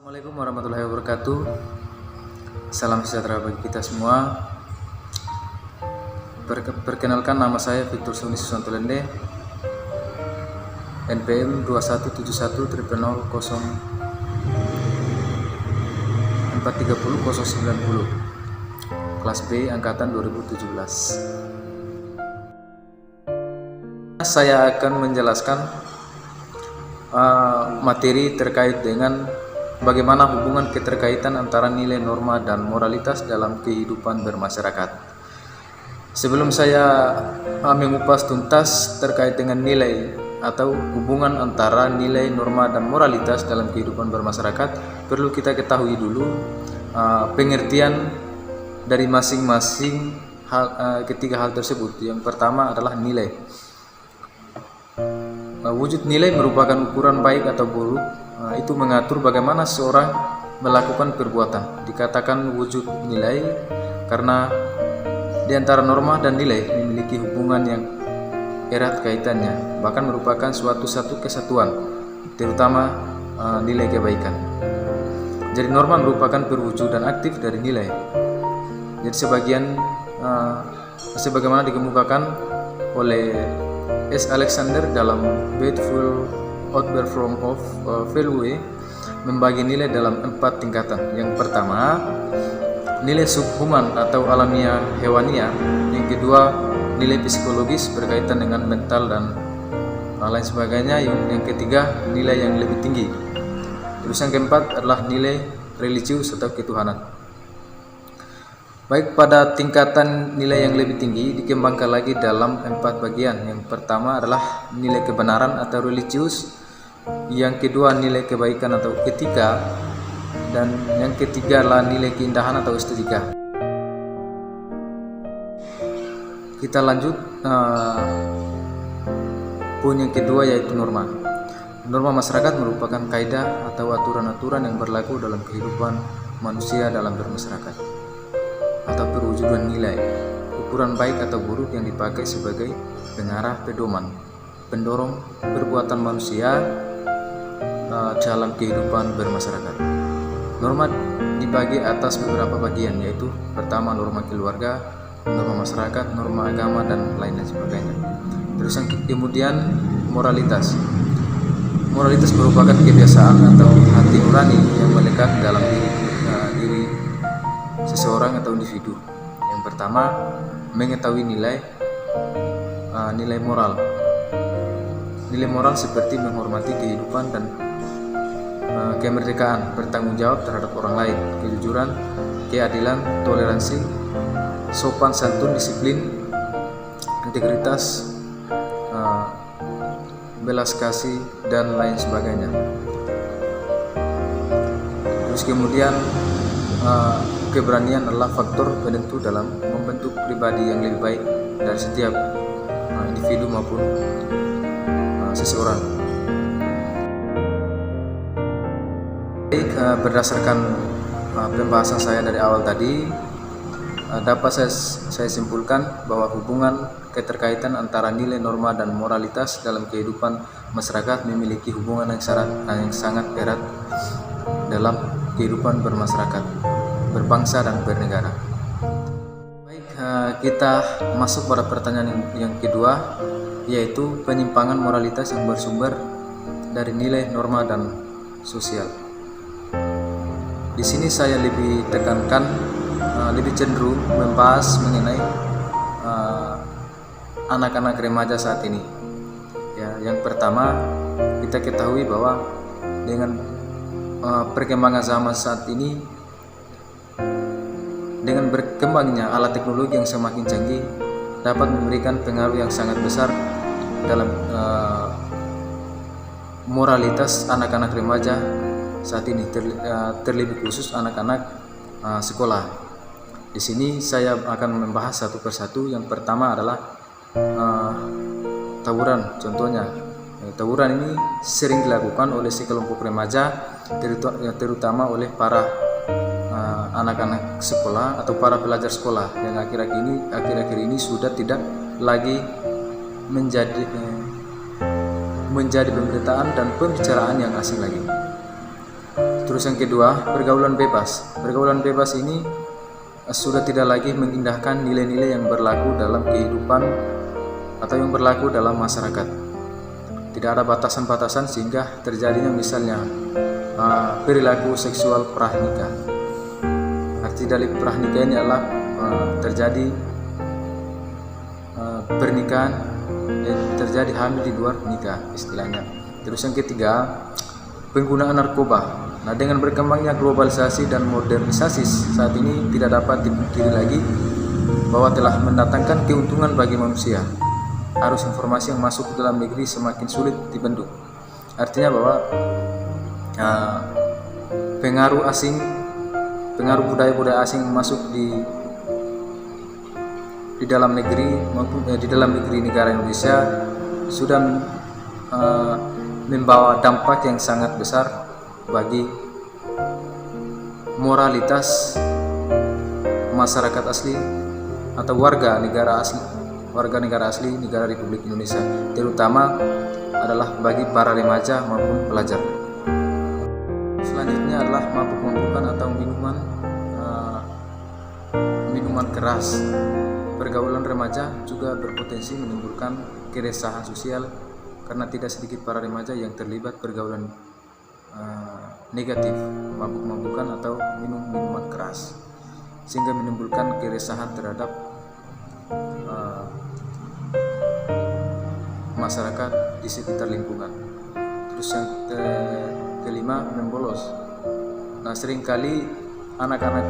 Assalamualaikum warahmatullahi wabarakatuh. Salam sejahtera bagi kita semua. Perkenalkan, nama saya Victor Soni Susanto Lende, NPM 2171000430 kelas B angkatan 2017. Saya akan menjelaskan materi terkait dengan bagaimana hubungan keterkaitan antara nilai, norma, dan moralitas dalam kehidupan bermasyarakat. Sebelum saya mengupas tuntas terkait dengan nilai atau hubungan antara nilai, norma, dan moralitas dalam kehidupan bermasyarakat, perlu kita ketahui dulu pengertian dari masing-masing ketiga hal tersebut. Yang pertama adalah nilai. Wujud nilai merupakan ukuran baik atau buruk. Itu mengatur bagaimana seorang melakukan perbuatan. Dikatakan wujud nilai karena di antara norma dan nilai memiliki hubungan yang erat kaitannya, bahkan merupakan satu kesatuan, terutama nilai kebaikan. Jadi norma merupakan perwujudan aktif dari nilai. Jadi sebagaimana dikemukakan oleh S. Alexander dalam Beautiful Outperform of Value, membagi nilai dalam 4 tingkatan. Yang pertama, nilai subhuman atau alamiah hewaniah. Yang kedua, nilai psikologis berkaitan dengan mental dan lain sebagainya. Yang ketiga, nilai yang lebih tinggi. Terus yang keempat adalah nilai religius atau ketuhanan. Baik, pada tingkatan nilai yang lebih tinggi dikembangkan lagi dalam 4 bagian. Yang pertama adalah nilai kebenaran atau religius, yang kedua nilai kebaikan atau etika, dan yang ketiga adalah nilai keindahan atau estetika. Kita lanjut poin yang kedua, yaitu norma. Norma masyarakat merupakan kaidah atau aturan-aturan yang berlaku dalam kehidupan manusia dalam bermasyarakat, atau perwujudan nilai, ukuran baik atau buruk yang dipakai sebagai pengarah, pedoman, pendorong perbuatan manusia dalam kehidupan bermasyarakat. Norma dibagi atas beberapa bagian, yaitu pertama norma keluarga, norma masyarakat, norma agama, dan lain sebagainya. Terus yang kemudian moralitas. Moralitas merupakan kebiasaan atau hati nurani yang melekat dalam diri seseorang atau individu. Yang pertama, mengetahui nilai moral. Nilai moral seperti menghormati kehidupan dan kemerdekaan, bertanggung jawab terhadap orang lain, kejujuran, keadilan, toleransi, sopan santun, disiplin, integritas, belas kasih, dan lain sebagainya. Terus kemudian keberanian adalah faktor penentu dalam membentuk pribadi yang lebih baik dari setiap individu maupun seseorang. Baik, berdasarkan pembahasan saya dari awal tadi, dapat saya simpulkan bahwa hubungan keterkaitan antara nilai, norma, dan moralitas dalam kehidupan masyarakat memiliki hubungan yang sangat erat dalam kehidupan bermasyarakat, berbangsa, dan bernegara. Baik, kita masuk pada pertanyaan yang kedua, yaitu penyimpangan moralitas yang bersumber dari nilai, norma, dan sosial. Di sini saya lebih tekankan, lebih cenderung membahas mengenai anak-anak remaja saat ini. Ya, yang pertama, kita ketahui bahwa dengan perkembangan zaman saat ini, dengan berkembangnya alat teknologi yang semakin canggih, dapat memberikan pengaruh yang sangat besar dalam moralitas anak-anak remaja saat ini, terlebih khusus anak-anak sekolah. Di sini saya akan membahas satu persatu. Yang pertama adalah tawuran. Contohnya, tawuran ini sering dilakukan oleh sekelompok remaja, terutama oleh para anak-anak sekolah atau para pelajar sekolah yang akhir-akhir ini sudah tidak lagi menjadi pemberitaan dan pembicaraan yang asing lagi. Terus yang kedua, pergaulan bebas. Pergaulan bebas ini sudah tidak lagi mengindahkan nilai-nilai yang berlaku dalam kehidupan atau yang berlaku dalam masyarakat. Tidak ada batasan-batasan sehingga terjadinya misalnya perilaku seksual pranikah. Arti dari pranikah ini adalah terjadi pernikahan dan terjadi hamil di luar nikah istilahnya. Terus yang ketiga, penggunaan narkoba. Nah, dengan berkembangnya globalisasi dan modernisasi saat ini tidak dapat dipungkiri lagi bahwa telah mendatangkan keuntungan bagi manusia. Arus informasi yang masuk ke dalam negeri semakin sulit dibendung. Artinya bahwa pengaruh asing, pengaruh budaya-budaya asing masuk di dalam negeri maupun di dalam negeri negara Indonesia sudah membawa dampak yang sangat besar bagi moralitas masyarakat asli atau warga negara asli negara Republik Indonesia, terutama adalah bagi para remaja maupun pelajar. Selanjutnya adalah mabuk-mabukan atau minuman keras. Pergaulan remaja juga berpotensi menimbulkan keresahan sosial karena tidak sedikit para remaja yang terlibat pergaulan negatif, mabuk-mabukan atau minuman keras, sehingga menimbulkan keresahan terhadap masyarakat di sekitar lingkungan. Terus yang kelima, membolos. Nah, seringkali anak-anak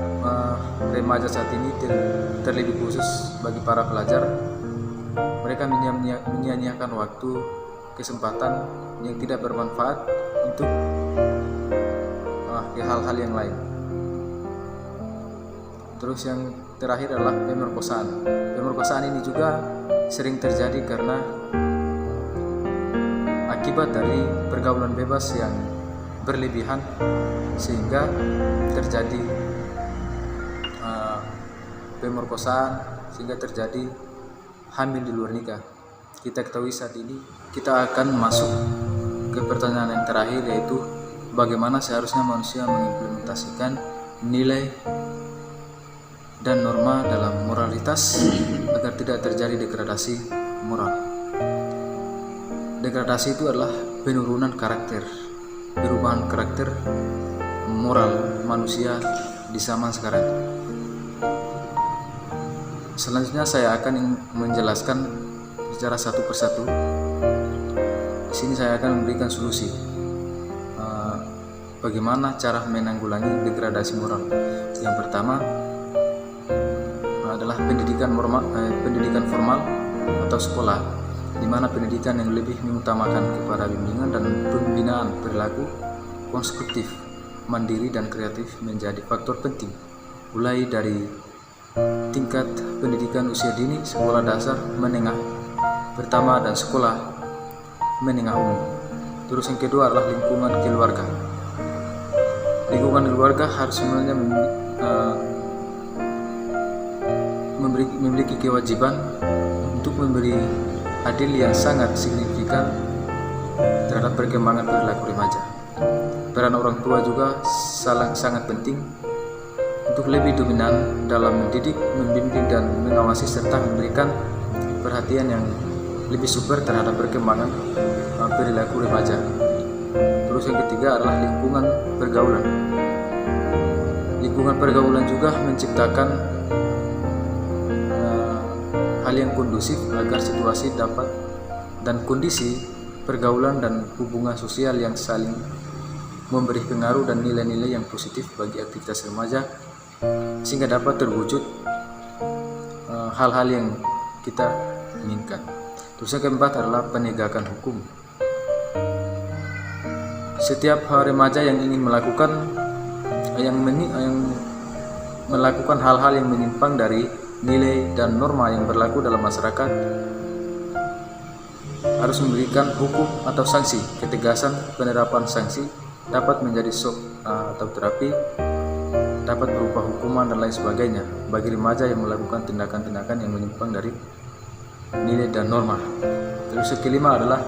remaja saat ini terlebih khusus bagi para pelajar, mereka menyia-nyiakan waktu, kesempatan yang tidak bermanfaat untuk hal-hal yang lain. Terus yang terakhir adalah pemerkosaan. Pemerkosaan ini juga sering terjadi karena akibat dari pergaulan bebas yang berlebihan sehingga terjadi pemerkosaan, sehingga terjadi hamil di luar nikah. Kita ketahui saat ini kita akan masuk ke pertanyaan yang terakhir, yaitu bagaimana seharusnya manusia mengimplementasikan nilai dan norma dalam moralitas agar tidak terjadi degradasi moral. Degradasi itu adalah penurunan karakter, perubahan karakter moral manusia di zaman sekarang. Selanjutnya saya akan menjelaskan secara satu persatu. Di sini saya akan memberikan solusi bagaimana cara menanggulangi degradasi moral. Yang pertama adalah pendidikan formal atau sekolah, di mana pendidikan yang lebih mengutamakan kepada bimbingan dan pembinaan perilaku konstruktif, mandiri dan kreatif menjadi faktor penting, mulai dari tingkat pendidikan usia dini, sekolah dasar, menengah pertama dan sekolah menengah umum. Terus yang kedua adalah lingkungan keluarga. Lingkungan keluarga harus sebenarnya memiliki kewajiban untuk memberi adil yang sangat signifikan terhadap perkembangan perilaku remaja. Peran orang tua juga sangat penting untuk lebih dominan dalam mendidik, membimbing dan mengawasi serta memberikan perhatian yang lebih super terhadap perkembangan perilaku remaja. Terus yang ketiga adalah lingkungan pergaulan. Lingkungan pergaulan juga menciptakan hal yang kondusif agar situasi dapat dan kondisi pergaulan dan hubungan sosial yang saling memberi pengaruh dan nilai-nilai yang positif bagi aktivitas remaja, sehingga dapat terwujud hal-hal yang kita inginkan. Terus yang keempat adalah penegakan hukum. Setiap remaja yang ingin melakukan hal-hal yang menyimpang dari nilai dan norma yang berlaku dalam masyarakat harus memberikan hukum atau sanksi. Ketegasan penerapan sanksi dapat menjadi shock atau terapi, dapat berupa hukuman dan lain sebagainya bagi remaja yang melakukan tindakan-tindakan yang menyimpang dari nilai dan norma. Terus yang kelima adalah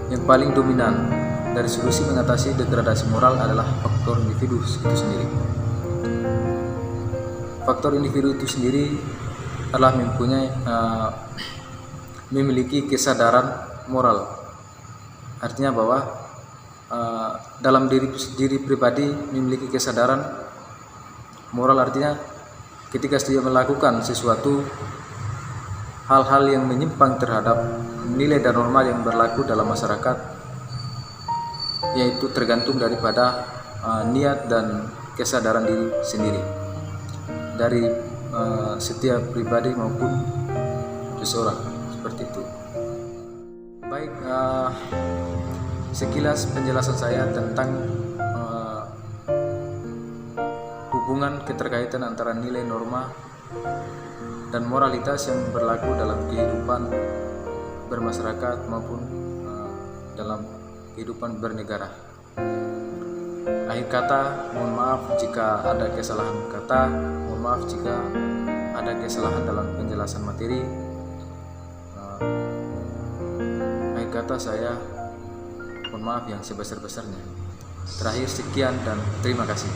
yang paling dominan, dari solusi mengatasi degradasi moral adalah faktor individu itu sendiri. Faktor individu itu sendiri adalah memiliki kesadaran moral. Artinya bahwa dalam diri pribadi memiliki kesadaran moral, artinya ketika dia melakukan sesuatu hal-hal yang menyimpang terhadap nilai dan norma yang berlaku dalam masyarakat, yaitu tergantung daripada niat dan kesadaran diri sendiri dari setiap pribadi maupun seseorang, seperti itu. Baik, sekilas penjelasan saya tentang hubungan keterkaitan antara nilai, norma, dan moralitas yang berlaku dalam kehidupan bermasyarakat maupun dalam kehidupan bernegara. Akhir kata, mohon maaf jika ada kesalahan kata, mohon maaf jika ada kesalahan dalam penjelasan materi. Akhir kata saya mohon maaf yang sebesar-besarnya. Terakhir, sekian dan terima kasih.